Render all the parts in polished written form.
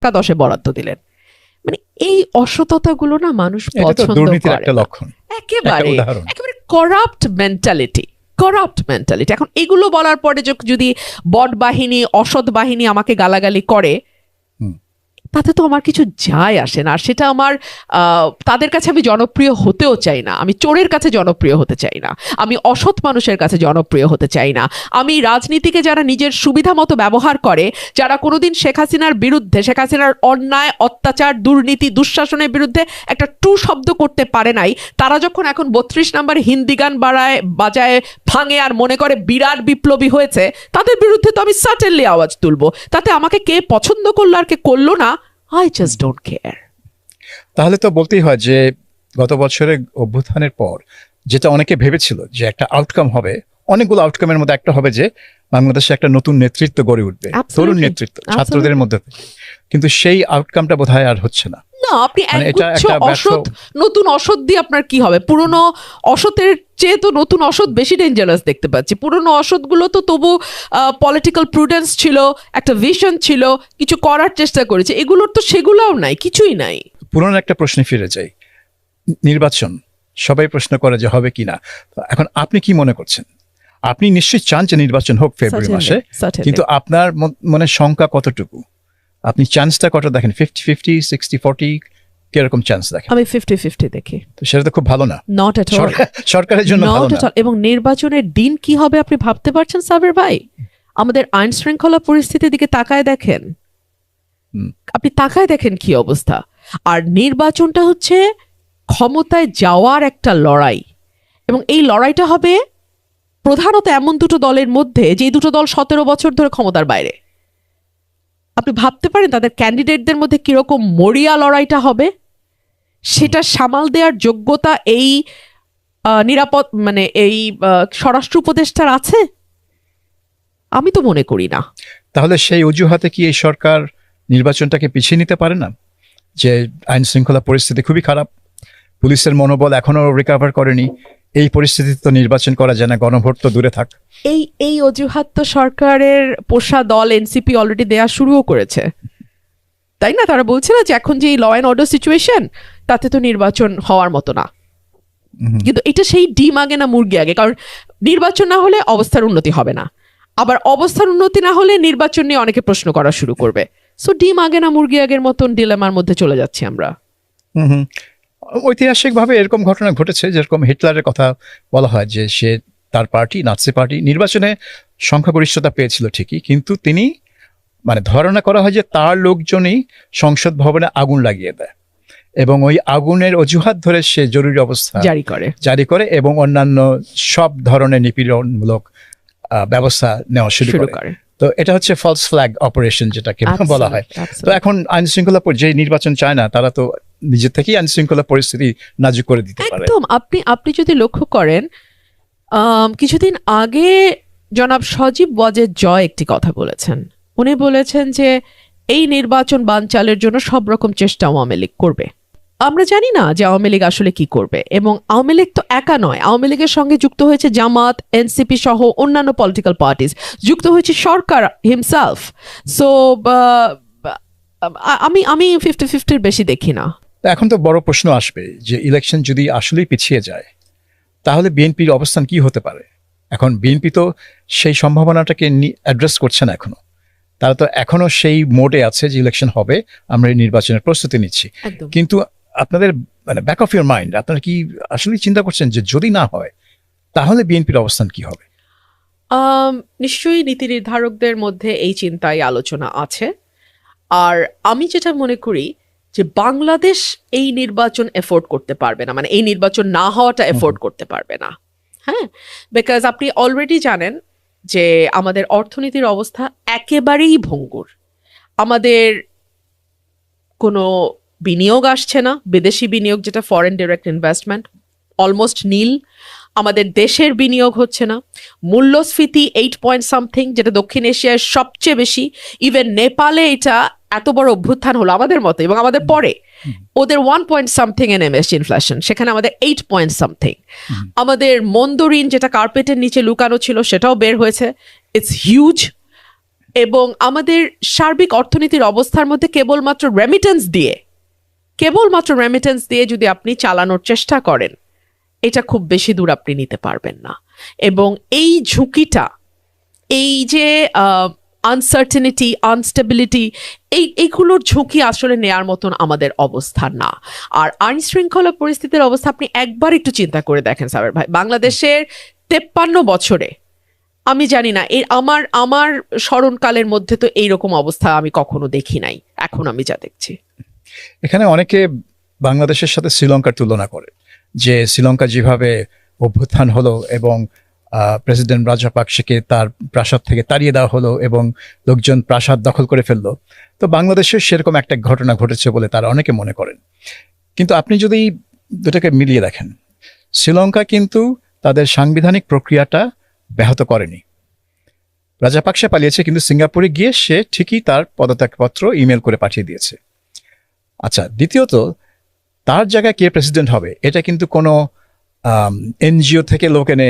ধাক্কা 10 বরাদ্দ দিলেন। মানে এই অসততাগুলো না মানুষ পছন্দ করে একেবারে করাপ্ট মেন্টালিটি। এখন এগুলো বলার পরে যদি বট বাহিনী, অসৎ বাহিনী আমাকে গালাগালি করে, তাতে তো আমার কিছু যায় আসে না। আর সেটা আমার তাদের কাছে আমি জনপ্রিয় হতেও চাই না, আমি চোরের কাছে জনপ্রিয় হতে চাই না, আমি অসৎ মানুষের কাছে জনপ্রিয় হতে চাই না। আমি রাজনীতিকে যারা নিজের সুবিধা মতো ব্যবহার করে, যারা কোনোদিন শেখ হাসিনার বিরুদ্ধে, শেখ হাসিনার অন্যায়, অত্যাচার, দুর্নীতি, দুঃশাসনের বিরুদ্ধে একটা টু শব্দ করতে পারে নাই, তারা যখন এখন 32 নম্বর হিন্দি গান বাজায় ভাঙে আর মনে করে বিরাট বিপ্লবী হয়েছে, তাদের বিরুদ্ধে তো আমি সার্টেনলি আওয়াজ তুলবো। তাতে আমাকে কে পছন্দ করলো আর কে করলো না, I just don't care. তাহলে তো বলতেই হয় যে গত বছরের অভ্যুত্থানের পর যেটা অনেকে ভেবেছিল যে একটা আউটকাম হবে, অনেকগুলো আউটকামের মধ্যে একটা হবে যে বাংলাদেশে একটা নতুন নেতৃত্ব গড়ে উঠবে, তরুণ নেতৃত্ব ছাত্রদের মধ্যে, কিন্তু সেই আউটকামটা বোধহয় আর হচ্ছে না। আপনি নতুন অসৎ দিয়ে আপনার কি হবে? পুরনো অসতের চেয়ে তো নতুন অসৎ বেশি ডেঞ্জারাস দেখতে পাচ্ছি। পুরনো অসৎগুলো তো তবু পলিটিক্যাল প্রুডেন্স ছিল, একটা ভিশন ছিল, কিছু করার চেষ্টা করেছে। এগুলোর তো সেগুলোও নাই, কিছুই নাই। পুরনো একটা প্রশ্নে ফিরে যাই, নির্বাচন সবাই প্রশ্ন করে যে হবে কিনা। এখন আপনি কি মনে করছেন? আপনি নিশ্চয়ই চান যে নির্বাচন হোক ফেব্রুয়ারি মাসে, কিন্তু আপনার মনে সংখ্যা কতটুকু? আপনি চান্সটা কত দেখেন? 50-50, 60-40, কিরকম চান্স দেখেন? আমি 50-50 দেখি। তো সেটা তো খুব ভালো না, নট এট অল, সরকারের জন্য ভালো না। এবং নির্বাচনের দিন কি হবে আপনি ভাবতে পারছেন সাবের ভাই? আমাদের আইন শৃঙ্খলা পরিস্থিতির দিকে তাকায় দেখেন, আপনি তাকায় দেখেন কি অবস্থা। আর নির্বাচনটা হচ্ছে ক্ষমতায় যাওয়ার একটা লড়াই, এবং এই লড়াইটা হবে প্রধানত এমন দুটো দলের মধ্যে, যে দুটো দল 17 বছর ধরে ক্ষমতার বাইরে। আপনি ভাবতে পারেন তাদের ক্যান্ডিডেটদের মধ্যে কিরকম মরিয়া লড়াইটা হবে? সেটা সামাল দেওয়ার যোগ্যতা এই নিরাপদ এই স্বরাষ্ট্র উপদেষ্টার আছে? আমি তো মনে করি না। তাহলে সেই অজুহাতে কি এই সরকার নির্বাচনটাকে পিছিয়ে নিতে পারে না? যে আইন শৃঙ্খলা পরিস্থিতি খুবই খারাপ, পুলিশের মনোবল এখনো রিকভার করেনি, এই পরিস্থিতিতে তো নির্বাচন করা যায় না, গণভোট তো দূরে থাক। এই অজুহাত তো সরকারের পোষা দল এনসিপি অলরেডি দেয়া শুরুও করেছে, তাই না? তারা বলছে না যে এখন যে ল অ্যান্ড অর্ডার সিচুয়েশন, তাতে তো নির্বাচন হওয়ার মতো না। কিন্তু এটা সেই ডিম আগে না মুরগি আগে, কারণ নির্বাচন না হলে অবস্থার উন্নতি হবে না, আবার অবস্থার উন্নতি না হলে নির্বাচন নিয়ে অনেকে প্রশ্ন করা শুরু করবে। সো ডিম আগে না মুরগি আগের মতন ডিলেমার মধ্যে চলে যাচ্ছি আমরা। ঐতিহাসিকভাবে এরকম ঘটনা ঘটেছে, যেরকম হিটলারের কথা বলা হয় যে সে, তার পার্টি, নাৎসি পার্টি, নির্বাচনে সংখ্যাগরিষ্ঠতা পেয়েছিল ঠিকই, কিন্তু তিনি ধারণা করা হয় যে তার লোকজনই সংসদ ভবনে আগুন লাগিয়ে দেয়, এবং ওই আগুনের অজুহাত ধরে সে জরুরি অবস্থা জারি করে এবং অন্যান্য সব ধরনের নিপীড়নমূলক ব্যবস্থা নেওয়া শুরু করে। তো এটা হচ্ছে ফলস ফ্ল্যাগ অপারেশন, যেটাকে বলা হয়। তো এখন আইন শৃঙ্খলা যে নির্বাচন চায় না, তারা তো নিজের থেকেই আইন শৃঙ্খলা পরিস্থিতি নাজুক করে দিতে পারে। একদম। আপনি যদি লক্ষ্য করেন, কিছুদিন আগে জনাব সজীব ওয়াজেদ জয় একটি কথা বলেছেন। উনি বলেছেন যে এই নির্বাচন বানচালের জন্য সব রকম চেষ্টা আওয়ামী লীগ করবে। আমরা জানি না যে আওয়ামী লীগ আসলে কি করবে, এবং আওয়ামী লীগ তো একা নয়, আওয়ামী লীগের সঙ্গে যুক্ত হয়েছে জামাত, এনসিপি সহ অন্যান্য পলিটিক্যাল পার্টিস, যুক্ত হয়েছে সরকার হিমসেলফ। সো আমি 50-50 বেশি দেখি না। এখন তো বড় প্রশ্ন আসবে যে ইলেকশন যদি আসলেই পিছিয়ে যায়, তাহলে বিএনপির অবস্থান কি হতে পারে? এখন বিএনপি তো সেই সম্ভাবনাটাকে অ্যাড্রেস করছে না এখনো। তারা তো এখনো সেই মোডে আছে যে ইলেকশন হবে, আমরা এই নির্বাচনের প্রস্তুতি নিচ্ছি। কিন্তু আপনাদের ব্যাক অফ ইউর মাইন্ড, আপনারা কি আসলে চিন্তা করছেন যে যদি না হয় তাহলে বিএনপির অবস্থান কি হবে? নিশ্চয়ই নীতি নির্ধারকদের মধ্যে এই চিন্তায় আলোচনা আছে। আর আমি যেটা মনে করি যে বাংলাদেশ এই নির্বাচন এফোর্ড করতে পারবে না, এই নির্বাচন না হওয়াটা এফোর্ড করতে পারবে না। হ্যাঁ, বিকজ আপনি অলরেডি জানেন যে আমাদের অর্থনীতির অবস্থা একেবারেই ভঙ্গুর। আমাদের কোনো বিনিয়োগ আসছে না, বিদেশি বিনিয়োগ যেটা ফরেন ডিরেক্ট ইনভেস্টমেন্ট অলমোস্ট নীল। আমাদের দেশের বিনিয়োগ হচ্ছে না। মূল্যস্ফীতি 8 যেটা দক্ষিণ এশিয়ার সবচেয়ে বেশি। ইভেন নেপালে এটা এত বড় অভ্যুত্থান হলো আমাদের মতো এবং আমাদের পরে, ওদের 1 NMS ইনফ্লেশন, সেখানে আমাদের 8 আমাদের মন্দরিন যেটা কার্পেটের নিচে লুকানো ছিল সেটাও বের হয়েছে। It's huge. এবং আমাদের সার্বিক অর্থনীতির অবস্থার মধ্যে কেবলমাত্র রেমিটেন্স দিয়ে যদি আপনি চালানোর চেষ্টা করেন, এটা খুব বেশি দূর আপনি নিতে পারবেন না। এবং এই ঝুঁকিটা, এই যে আনসার্টেনিটি, আনস্টেবিলিটি, এইগুলোর ঝুঁকি আসলে নেয়ার মতন আমাদের অবস্থা না। আর আইন শৃঙ্খলা পরিস্থিতির অবস্থা আপনি একবার একটু চিন্তা করে দেখেন সাবের ভাই, বাংলাদেশের 53 বছরে আমি জানি না, আমার স্মরণকালের মধ্যে তো এইরকম অবস্থা আমি কখনো দেখি নাই। এখন আমি যা দেখছি, এখানে অনেকে বাংলাদেশের সাথে শ্রীলঙ্কার তুলনা করে, যে শ্রীলঙ্কা যেভাবে অভ্যুত্থান হলো এবং প্রেসিডেন্ট রাজাপাকসেকে তার প্রাসাদ থেকে তাড়িয়ে দেওয়া হলো এবং লোকজন প্রাসাদ দখল করে ফেললো, তো বাংলাদেশের সেরকম একটা ঘটনা ঘটেছে বলে তারা অনেকে মনে করেন। কিন্তু আপনি যদি দুটাকে মিলিয়ে দেখেন, শ্রীলঙ্কা কিন্তু তাদের সাংবিধানিক প্রক্রিয়াটা ব্যাহত করেনি। রাজাপাকসে পালিয়েছে, কিন্তু সিঙ্গাপুরে গিয়ে সে ঠিকই তার পদত্যাগপত্র ইমেল করে পাঠিয়ে দিয়েছে। আচ্ছা, দ্বিতীয়ত, তার জায়গায় কে প্রেসিডেন্ট হবে এটা কিন্তু কোনো এনজিও থেকে লোক এনে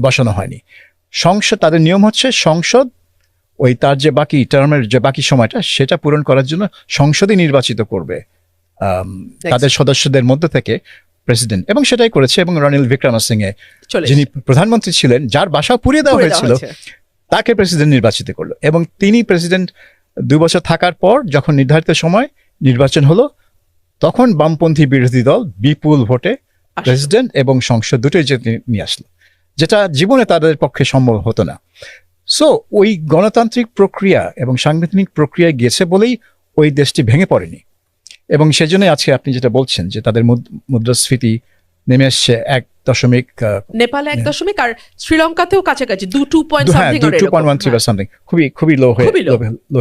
বসানো হয়নি। সংসদ, তাদের নিয়ম হচ্ছে সংসদ ওই তার যে বাকি টার্মের যে বাকি সময়টা সেটা পূরণ করার জন্য সংসদই নির্বাচিত করবে তাদের সদস্যদের মধ্যে থেকে প্রেসিডেন্ট, এবং সেটাই করেছে। এবং রনিল বিক্রমসিংহে, যিনি প্রধানমন্ত্রী ছিলেন, যার বাসা পুড়িয়ে দেওয়া হয়েছিল, তাকে প্রেসিডেন্ট নির্বাচিত করলো। এবং তিনি প্রেসিডেন্ট 2 বছর থাকার পর যখন নির্ধারিত সময় নির্বাচন হলো, তখন বামপন্থী বিরোধী দল বিপুল ভোটে প্রেসিডেন্ট এবং সংসদ দুটোই নিয়ে আসলো, যেটা জীবনে তাদের পক্ষে সম্ভব হতো না। সো ওই গণতান্ত্রিক প্রক্রিয়া এবং সাংবিধানিক প্রক্রিয়ায় গিয়েছে বলেই ওই দেশটি ভেঙে পড়েনি। এবং সেজন্যই আজকে আপনি যেটা বলছেন যে তাদের মুদ্রাস্ফীতি নেমে আসছে 1 নেপালে 1 আর শ্রীলঙ্কাতেও কাছাকাছি 2.13 খুবই লো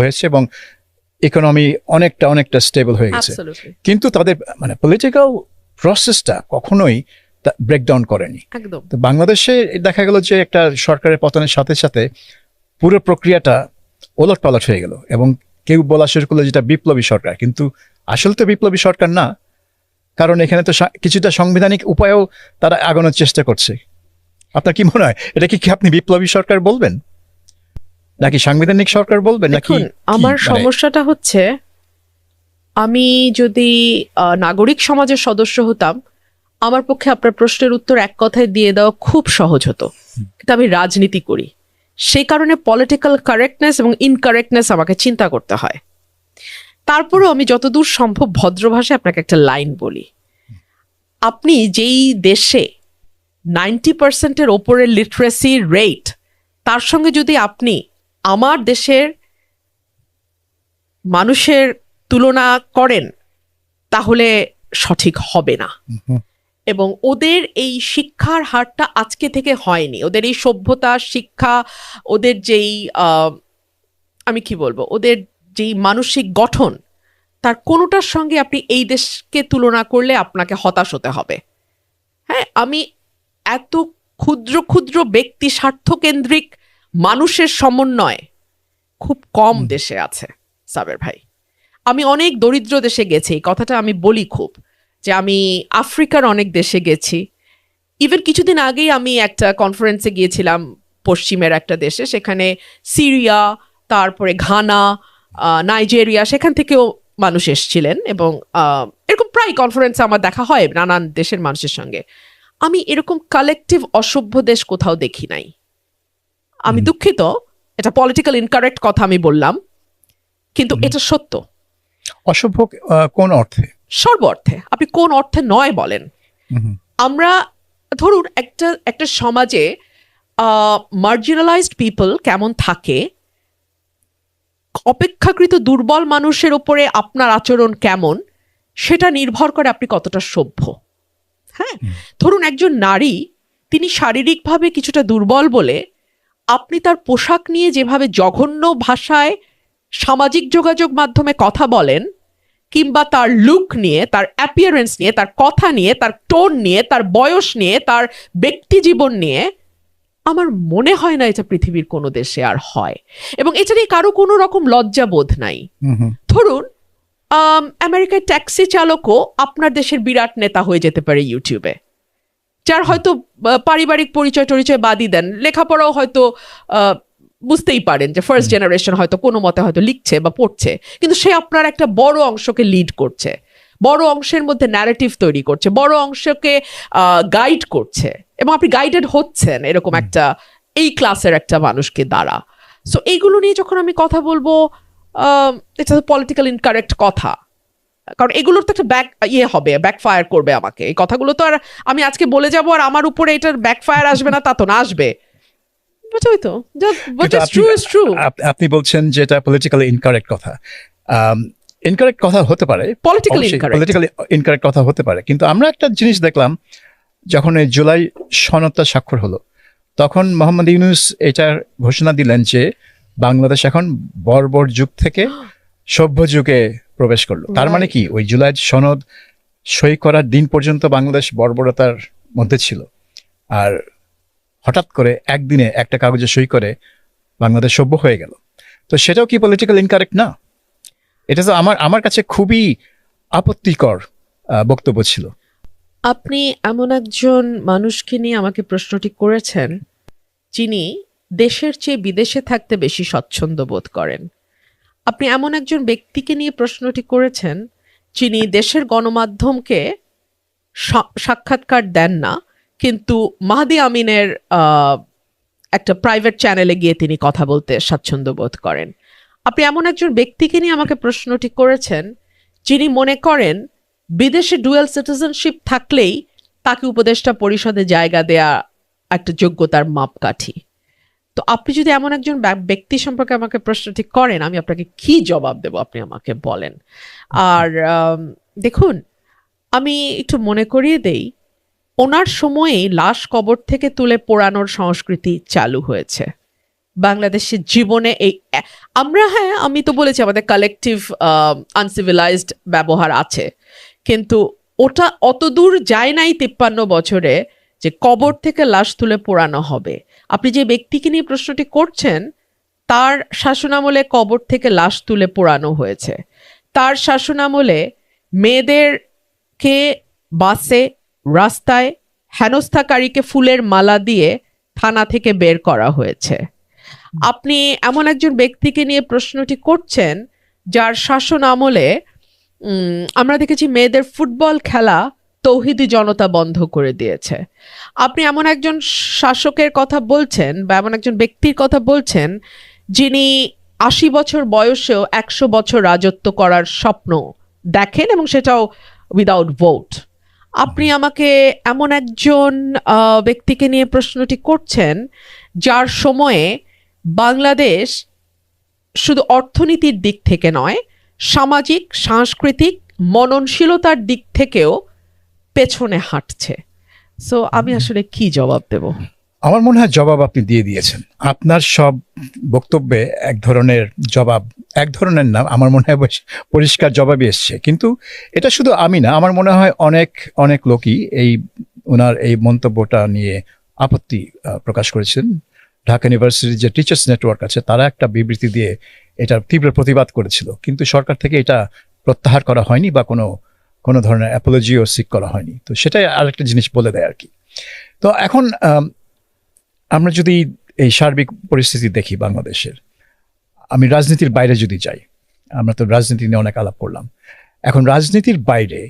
হয়েছে এবং ইকোনমি অনেকটা স্টেবল হয়ে গেছে। কিন্তু তাদের মানে পলিটিক্যাল প্রসেসটা কখনোই ব্রেকডাউন করেনি। তো বাংলাদেশে দেখা গেল যে একটা সরকারের পতনের সাথে সাথে পুরো প্রক্রিয়াটা ওলটপালট হয়ে গেল এবং কেউ বলা শুরু করলো যেটা বিপ্লবী সরকার, কিন্তু আসলে তো বিপ্লবী সরকার না, কারণ এখানে তো কিছুটা সাংবিধানিক উপায়েও তারা আগানোর চেষ্টা করছে। আপনার কি মনে হয়, এটা কি আপনি বিপ্লবী সরকার বলবেন নাকি সাংবিধানিক সরকার বলবেন নাকি? আমার সমস্যাটা হচ্ছে, আমি যদি নাগরিক সমাজের সদস্য হতাম, আমার পক্ষে আপনার প্রশ্নের উত্তর এক কথায় দিয়ে দেওয়া খুব সহজ হতো। কিন্তু আমি রাজনীতি করি, সেই কারণে পলিটিক্যাল কারেক্টনেস এবং ইনকারেক্টনেস আমাকে চিন্তা করতে হয়। তারপরেও আমি যতদূর সম্ভব ভদ্র ভাষায় আপনাকে একটা লাইন বলি। আপনি যেই দেশে 90% ওপরের লিটারেসি রেট, তার সঙ্গে যদি আপনি আমার দেশের মানুষের তুলনা করেন, তাহলে সঠিক হবে না। এবং ওদের এই শিক্ষার হারটা আজকে থেকে হয়নি। ওদের এই সভ্যতা, শিক্ষা, ওদের যেই আমি কি বলবো, ওদের যেই মানসিক গঠন, তার কোনোটার সঙ্গে আপনি এই দেশকে তুলনা করলে আপনাকে হতাশ হতে হবে। হ্যাঁ, আমি এত ক্ষুদ্র ক্ষুদ্র ব্যক্তি স্বার্থকেন্দ্রিক মানুষের সমন্বয় খুব কম দেশে আছে সাবের ভাই। আমি অনেক দরিদ্র দেশে গেছি, এই কথাটা আমি বলি খুব, যে আমি আফ্রিকার অনেক দেশে গেছি। ইভেন কিছুদিন আগেই আমি একটা কনফারেন্সে গিয়েছিলাম পশ্চিমের একটা দেশে, সেখানে সিরিয়া, তারপরে ঘানা, নাইজেরিয়া, সেখান থেকেও মানুষ এসেছিলেন। এবং এরকম প্রায় কনফারেন্স আমার দেখা হয় নানান দেশের মানুষের সঙ্গে। আমি এরকম কালেকটিভ অসভ্য দেশ কোথাও দেখি নাই। আমি দুঃখিত, এটা পলিটিক্যাল ইনকারেক্ট কথা আমি বললাম, কিন্তু এটা সত্য। অসভ্য কোন অর্থে? সর্ব অর্থে। আপনি কোন অর্থে নয় বলেন। আমরা ধরুন একটা সমাজে মার্জিনালাইজড পিপল কেমন থাকে, অপেক্ষাকৃত দুর্বল মানুষের উপরে আপনার আচরণ কেমন, সেটা নির্ভর করে আপনি কতটা সভ্য। হ্যাঁ, ধরুন একজন নারী, তিনি শারীরিকভাবে কিছুটা দুর্বল বলে আপনি তার পোশাক নিয়ে যেভাবে জঘন্য ভাষায় সামাজিক যোগাযোগ মাধ্যমে কথা বলেন, কিংবা তার লুক নিয়ে, তার অ্যাপিয়ারেন্স নিয়ে, তার কথা নিয়ে, তার টোন নিয়ে, তার বয়স নিয়ে, তার ব্যক্তি জীবন নিয়ে, আমার মনে হয় না এটা পৃথিবীর কোনো দেশে আর হয়। এবং এটা নিয়ে কারো কোনো রকম লজ্জাবোধ নাই। ধরুন আমেরিকার ট্যাক্সি চালকও আপনার দেশের বিরাট নেতা হয়ে যেতে পারে ইউটিউবে, যার হয়তো পারিবারিক পরিচয় টরিচয় বাদই দেন, লেখাপড়াও হয়তো বুঝতেই পারেন যে ফার্স্ট জেনারেশন হয়তো কোনো মতে হয়তো লিখছে বা পড়ছে, কিন্তু সে আপনার একটা বড় অংশকে লিড করছে, বড় অংশের মধ্যে ন্যারেটিভ তৈরি করছে, বড় অংশকে গাইড করছে, এবং আপনি গাইডেড হচ্ছেন এরকম একটা এই ক্লাসের একটা মানুষকে দ্বারা। সো এইগুলো নিয়ে যখন আমি কথা বলবো, এটা পলিটিক্যাল ইনকারেক্ট কথা, কারণ এগুলোর তো একটা ব্যাকফায়ার করবে আমাকে। এই কথাগুলো তো আর আমি আজকে বলে যাব আর আমার উপরে এটার ব্যাকফায়ার আসবে না তা তো না, আসবে। আপনি বলছেন যে এটা পলিটিক্যালি ইনকারেক্ট কথা, ইনকারেক্ট কথা হতে পারে, পলিটিক্যালি ইনকারেক্ট কথা হতে পারে, কিন্তু আমরা একটা জিনিস দেখলাম যখন এই জুলাই সনদটা স্বাক্ষর হলো, তখন মোহাম্মদ ইউনূস এটার ঘোষণা দিলেন যে বাংলাদেশ এখন বর্বর যুগ থেকে সভ্য যুগে প্রবেশ করলো। তার মানে কি, ওই জুলাই সনদ সই করার দিন পর্যন্ত বাংলাদেশ বর্বরতার মধ্যে ছিল, আর হঠাৎ করে একদিনে একটা কাগজে সই করে বাংলাদেশ সভ্য হয়ে গেল। তো সেটাও কি পলিটিক্যাল ইনকারেক্ট না? এটা তো আমার কাছে খুবই আপত্তিকর বক্তব্য ছিল। আপনি এমন একজন মানুষকে নিয়ে আমাকে প্রশ্নটি করেছেন যিনি দেশের চেয়ে বিদেশে থাকতে বেশি স্বচ্ছন্দ বোধ করেন। আপনি এমন একজন ব্যক্তিকে নিয়ে প্রশ্নটি করেছেন যিনি দেশের গণমাধ্যমকে সাক্ষাৎকার দেন না, কিন্তু মাহদি আমিনের একটা প্রাইভেট চ্যানেলে গিয়ে তিনি কথা বলতে স্বাচ্ছন্দ্য বোধ করেন। আপনি এমন একজন ব্যক্তিকে নিয়ে আমাকে প্রশ্নটি করেছেন যিনি মনে করেন বিদেশে ডুয়াল সিটিজেনশিপ থাকলেই তাকে উপদেষ্টা পরিষদে জায়গা দেয়া একটা যোগ্যতার মাপকাঠি। তো আপনি যদি এমন একজন ব্যক্তি সম্পর্কে আমাকে প্রশ্নটি করেন, আমি আপনাকে কি জবাব দেব আপনি আমাকে বলেন। আর দেখুন, আমি একটু মনে করিয়ে দেই, ওনার সময়েই লাশ কবর থেকে তুলে পোড়ানোর সংস্কৃতি চালু হয়েছে বাংলাদেশের জীবনে। এই আমরা, হ্যাঁ আমি তো বলেছি আমাদের কালেকটিভ আনসিভিলাইজড ব্যবহার আছে, কিন্তু ওটা অত দূর যায় নাই 53 বছরে যে কবর থেকে লাশ তুলে পোড়ানো হবে। আপনি যে ব্যক্তিকে নিয়ে প্রশ্নটি করছেন তার শাসনামলে কবর থেকে লাশ তুলে পোড়ানো হয়েছে। তার শাসনামলে মেয়েদেরকে বাসে, রাস্তায় হেনস্থাকারীকে ফুলের মালা দিয়ে থানা থেকে বের করা হয়েছে। আপনি এমন একজন ব্যক্তিকে নিয়ে প্রশ্নটি করছেন যার শাসন আমলে আমরা দেখেছি মেয়েদের ফুটবল খেলা তৌহিদি জনতা বন্ধ করে দিয়েছে। আপনি এমন একজন শাসকের কথা বলছেন বা এমন একজন ব্যক্তির কথা বলছেন যিনি 80 বছর বয়সেও 100 বছর রাজত্ব করার স্বপ্ন দেখেন, এবং সেটাও উইদাউট ভোট। আপনি আমাকে এমন একজন ব্যক্তিকে নিয়ে প্রশ্নটি করছেন যার সময়ে বাংলাদেশ শুধু অর্থনীতির দিক থেকে নয়, সামাজিক, সাংস্কৃতিক, মননশীলতার দিক থেকেও পেছনে হাঁটছে। সো আমি আসলে কি জবাব দেব? আমার মনে হয় জবাব আপনি দিয়ে দিয়েছেন। আপনার সব বক্তব্যে এক ধরনের জবাব, এক ধরনের না, আমার মনে হয় পরিষ্কার জবাবই এসছে। কিন্তু এটা শুধু আমি না, আমার মনে হয় অনেক অনেক লোকই ওনার এই মন্তব্যটা নিয়ে আপত্তি প্রকাশ করেছেন। ঢাকা ইউনিভার্সিটির যে টিচার্স নেটওয়ার্ক আছে তারা একটা বিবৃতি দিয়ে এটার তীব্র প্রতিবাদ করেছিল, কিন্তু সরকার থেকে এটা প্রত্যাহার করা হয়নি বা কোনো ধরনের অ্যাপোলজিও সিক করা হয়নি। তো সেটাই আরেকটা জিনিস বলে দেয় আর কি। তো এখন আমরা যদি এই সার্বিক পরিস্থিতি দেখি বাংলাদেশের, আমি রাজনীতির বাইরে যদি যাই, আমরা তো রাজনীতি নিয়ে অনেক আলাপ করলাম, এখন রাজনীতির বাইরে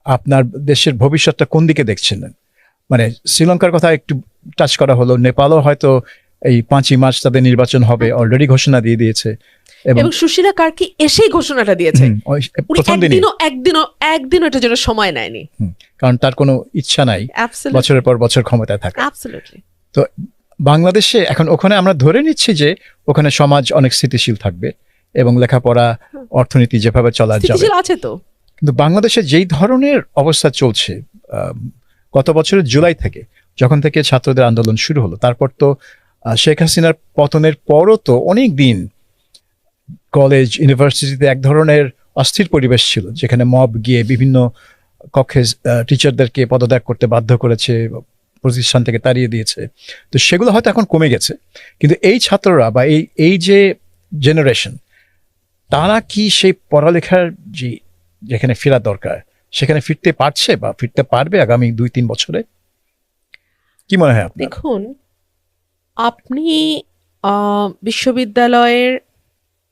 আপনার দেশের ভবিষ্যৎটা কোন দিকে দেখছেন? মানে শ্রীলঙ্কার কথা একটু টাচ করা হলো, নেপালও হয়তো এই 5ই মার্চ তাদের নির্বাচন হবে, অলরেডি ঘোষণা দিয়ে দিয়েছে, এবং সুশীলা কার্কি এসেই ঘোষণাটা দিয়েছে। একদিনও এটার জন্য সময় নেয়নি, কারণ তার কোনো ইচ্ছা নাই বছরের পর বছর ক্ষমতায় থাকা। তো বাংলাদেশে এখন ওখানে আমরা ধরে নিচ্ছি যে ওখানে সমাজ অনেক স্থিতিশীল থাকবে এবং লেখাপড়া, অর্থনীতি যেভাবে চলা যাবে আছে। তো কিন্তু বাংলাদেশে যেই ধরনের অবস্থা চলছে, গত বছরের জুলাই থেকে যখন থেকে ছাত্রদের আন্দোলন শুরু হলো, তারপর তো শেখ হাসিনার পতনের পরও তো অনেক দিন কলেজ, ইউনিভার্সিটিতে এক ধরনের অস্থির পরিবেশ ছিল, যেখানে মব গিয়ে বিভিন্ন কক্ষে টিচারদেরকে পদত্যাগ করতে বাধ্য করেছে, প্রতিষ্ঠান থেকে তাড়িয়ে দিয়েছে। তো সেগুলো হয়তো এখন কমে গেছে, কিন্তু এই ছাত্ররা বা এই যে জেনারেশন, তারা কি সেই পড়ালেখার যেখানে ফেরা দরকার সেখানে ফিরতে পারছে বা ফিরতে পারবে আগামী 2-3 বছরে? কি মনে হয় আপনার? দেখুন, আপনি বিশ্ববিদ্যালয়ের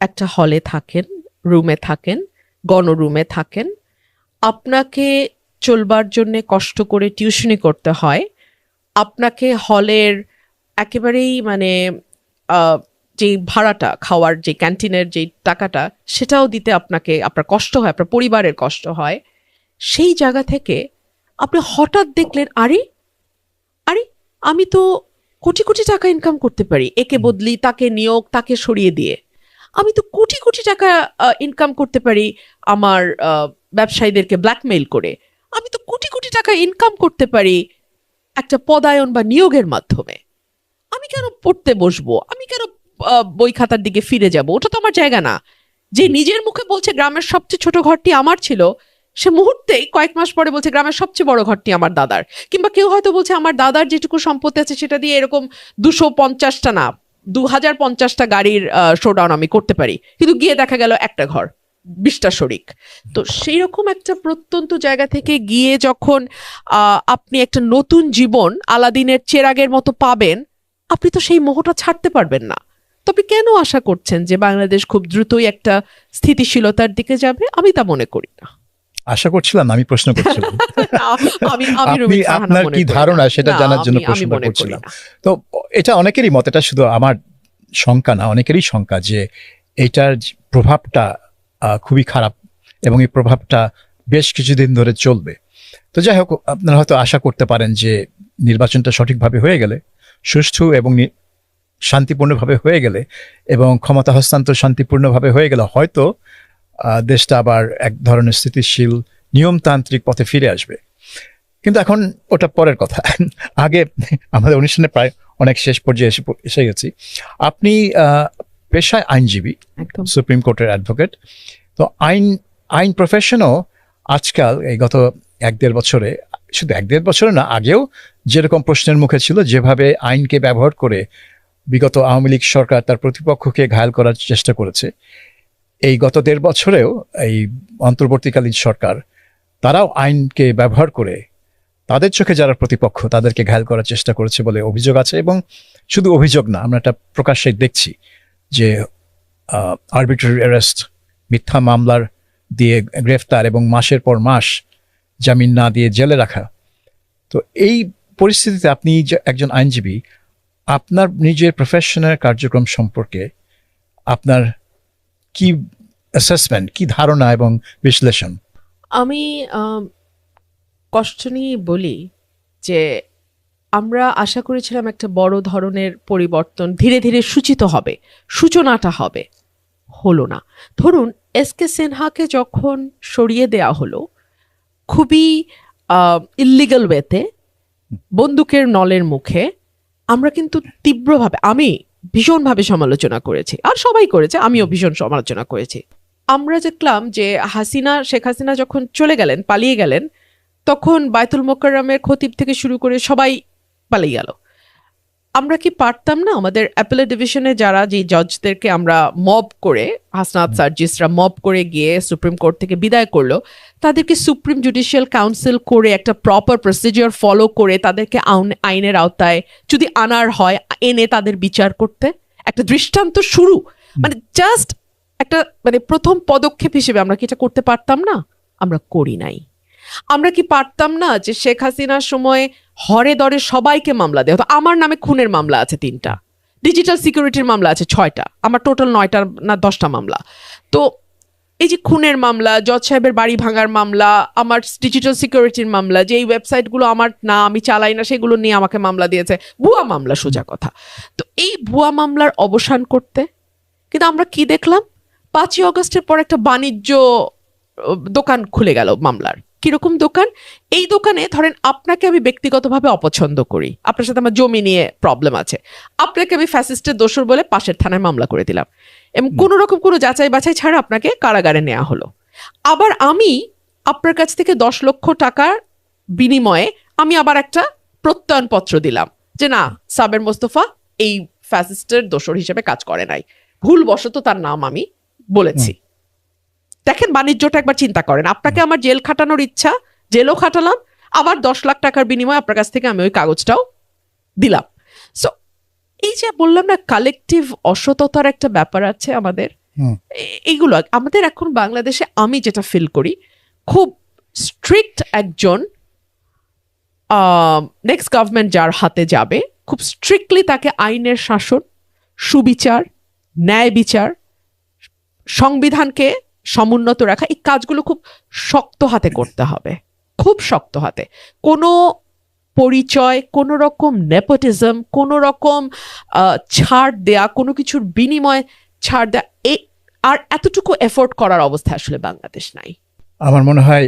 একটা হলে থাকেন, রুমে থাকেন, গণরুমে থাকেন, আপনাকে চলবার জন্য কষ্ট করে টিউশনি করতে হয়, আপনাকে হলের একেবারেই মানে যে ভাড়াটা, খাওয়ার যে ক্যান্টিনের যে টাকাটা, সেটাও দিতে আপনাকে, আপনার কষ্ট হয়, আপনার পরিবারের কষ্ট হয়। সেই জায়গা থেকে আপনি হঠাৎ দেখলেন, আরে আরে আমি তো কোটি কোটি টাকা ইনকাম করতে পারি, একে বদলি, তাকে নিয়োগ, তাকে সরিয়ে দিয়ে আমি তো কোটি কোটি টাকা ইনকাম করতে পারি আমার ব্যবসায়ীদেরকে ব্ল্যাকমেইল করে, আমি তো কোটি কোটি টাকা ইনকাম করতে পারি একটা পদায়ন বা নিয়োগের মাধ্যমে। আমি কেন পড়তে বসবো, আমি কেন বই খাতার দিকে ফিরে যাব? ওটা তো আমার জায়গা না। যে নিজের মুখে বলছে গ্রামের সবচেয়ে ছোট ঘরটি আমার ছিল, সে মুহূর্তেই কয়েক মাস পরে বলছে গ্রামের সবচেয়ে বড় ঘরটি আমার দাদার। কিংবা কেউ হয়তো বলছে আমার দাদার যেটুকু সম্পত্তি আছে সেটা দিয়ে এরকম 250টা না 2050টা গাড়ির শোডাউন আমি করতে পারি, কিন্তু গিয়ে দেখা গেল একটা ঘর, 20টা শরিক। তো সেই রকম একটা প্রত্যন্ত জায়গা থেকে গিয়ে যখন আপনি একটা নতুন জীবন আলাদিনের চেরাগের মতো পাবেন, আপনি তো সেই মোহটা ছাড়তে পারবেন না। তো আপনি কেন আশা করছেন যে বাংলাদেশ খুব দ্রুতই একটা স্থিতিশীলতার দিকে যাবে? আমি তা মনে করি না। আশা করছিলাম, আমি প্রশ্ন করছিলাম আপনি আপনার কি ধারণা সেটা জানার জন্য প্রশ্ন করছিলাম। তো এটা অনেকেরই মত, এটা শুধু আমার শঙ্কা না, অনেকেরই শঙ্কা যে এটার প্রভাবটা খুবই খারাপ এবং এই প্রভাবটা বেশ কিছুদিন ধরে চলবে। তো যাই হোক, আপনারা হয়তো আশা করতে পারেন যে নির্বাচনটা সঠিকভাবে হয়ে গেলে, সুষ্ঠু এবং শান্তিপূর্ণভাবে হয়ে গেলে এবং ক্ষমতা হস্তান্তর শান্তিপূর্ণভাবে হয়ে গেলে হয়তো দেশটা আবার এক ধরনের স্থিতিশীল নিয়মতান্ত্রিক পথে ফিরে আসবে। কিন্তু এখন ওটা পরের কথা। আগে আমাদের অনুষ্ঠানে প্রায় অনেক শেষ পর্যায়ে এসে গেছি। আপনি পেশায় আইনজীবী, সুপ্রিম কোর্টের অ্যাডভোকেট। তো আইন প্রফেশনও আজকাল এই গত 1-1.5 বছরে, শুধু 1-1.5 বছরে না, আগেও যেরকম প্রশ্নের মুখে ছিল, যেভাবে আইনকে ব্যবহার করে বিগত আওয়ামী লীগ সরকার তার প্রতিপক্ষকে ঘায়েল করার চেষ্টা করেছে, এই গত 1.5 বছরেও এই অন্তর্বর্তীকালীন সরকার তারাও আইনকে ব্যবহার করে তাদের চোখে যারা প্রতিপক্ষ তাদেরকে ঘায়েল করার চেষ্টা করেছে বলে অভিযোগ আছে। এবং শুধু অভিযোগ না, আমরা এটা প্রকাশ্যে দেখছি যে আরবিট্রারি অ্যারেস্ট, মিথ্যা মামলার দিয়ে গ্রেফতার এবং মাসের পর মাস জামিন না দিয়ে জেলে রাখা। তো এই পরিস্থিতিতে আপনি যে একজন আইনজীবী, আপনার নিজের প্রফেশনাল কার্যক্রম সম্পর্কে আপনার কি অ্যাসেসমেন্ট, কি ধারণা এবং বিশ্লেষণ? আমি কষ্ট নিয়ে বলি যে আমরা আশা করেছিলাম একটা বড় ধরনের পরিবর্তন ধীরে ধীরে সূচিত হবে, সূচনাটা হবে, হলো না। ধরুন এসকে সিনহাকে যখন সরিয়ে দেয়া হলো খুবই ইল্লিগাল ওয়েতে, বন্দুকের নলের মুখে, আমরা কিন্তু তীব্রভাবে, আমি ভীষণভাবে সমালোচনা করেছি, আর সবাই করেছে, আমিও ভীষণ সমালোচনা করেছি। আমরা দেখলাম যে শেখ হাসিনা যখন চলে গেলেন, পালিয়ে গেলেন, তখন বায়তুল মোকাররমের খতিব থেকে শুরু করে সবাই পালিয়ে গেল। আমরা কি পারতাম না আমাদের অ্যাপেলেট ডিভিশনে যারা যে জজদেরকে আমরা মব করে, হাসনাত সার্জিসরা মব করে গিয়ে সুপ্রিম কোর্ট থেকে বিদায় করলো, তাদেরকে সুপ্রিম জুডিশিয়াল কাউন্সিল করে একটা প্রপার প্রসিজিওর ফলো করে তাদেরকে আইনের আওতায় যদি আনার হয় এনে তাদের বিচার করতে? একটা দৃষ্টান্ত শুরু, মানে জাস্ট একটা মানে প্রথম পদক্ষেপ হিসেবে আমরা কি এটা করতে পারতাম না? আমরা করি নাই। আমরা কি পারতাম না যে শেখ হাসিনার সময় হরে দরে সবাইকে মামলা দেওয়া হতো? আমার নামে খুনের মামলা আছে 3টা, ডিজিটাল সিকিউরিটির মামলা আছে 6টা, আমার টোটাল 9টা না 10টা মামলা। তো এই যে খুনের মামলা, জজ সাহেবের বাড়ি ভাঙার মামলা, আমার ডিজিটাল সিকিউরিটির মামলা, যে এই ওয়েবসাইটগুলো আমার না, আমি চালাই না, সেগুলো নিয়ে আমাকে মামলা দিয়েছে, ভুয়া মামলা সোজা কথা। তো এই ভুয়া মামলার অবসান করতে কিন্তু আমরা কি দেখলাম? 5ই অগস্টের পর একটা বাণিজ্য দোকান খুলে গেল মামলার। কিরকম দোকান? এই দোকানে ধরেন আপনাকে আমি ব্যক্তিগতভাবে অপছন্দ করি, আপনার সাথে আমার জমি নিয়ে প্রবলেম আছে, আপনাকে আমি ফ্যাসিস্টের দোষর বলে পাশের থানায় মামলা করে দিলাম এবং কোনো রকম কোনো যাচাই বাছাই ছাড়া আপনাকে কারাগারে নেওয়া হলো। আবার আমি আপনার কাছ থেকে 10 লক্ষ টাকার বিনিময়ে আমি আবার একটা প্রত্যয়নপত্র দিলাম যে না, সাবের মোস্তফা এই ফ্যাসিস্টের দোষর হিসেবে কাজ করে নাই, ভুলবশত তার নাম আমি বলেছি। দেখেন বাণিজ্যটা একবার চিন্তা করেন। আপনাকে আমার জেল খাটানোর ইচ্ছা, জেলও খাটালাম, আবার 10 লাখ টাকার বিনিময়ে আপনার কাছ থেকে আমি ওই কাগজটাও দিলাম। সো এই যে বললাম না, কালেকটিভ অসততার একটা ব্যাপার আছে আমাদের, এইগুলো আমাদের এখন বাংলাদেশে আমি যেটা ফিল করি, খুব স্ট্রিক্ট একজন নেক্সট গভর্নমেন্ট যার হাতে যাবে, খুব স্ট্রিক্টলি তাকে আইনের শাসন, সুবিচার, ন্যায় বিচার, সংবিধানকে সমুন্নত রাখা, এই কাজগুলো খুব শক্ত হাতে করতে হবে, খুব শক্ত হাতে। কোনো পরিচয়, কোনো রকম নেপোটিজম, কোনো রকম ছাড় দেয়া, কোনো কিছুর বিনিময়ে ছাড় দেয়া, আর এতটুকু এফোর্ট করার অবস্থা আসলে বাংলাদেশ নাই। আমার মনে হয়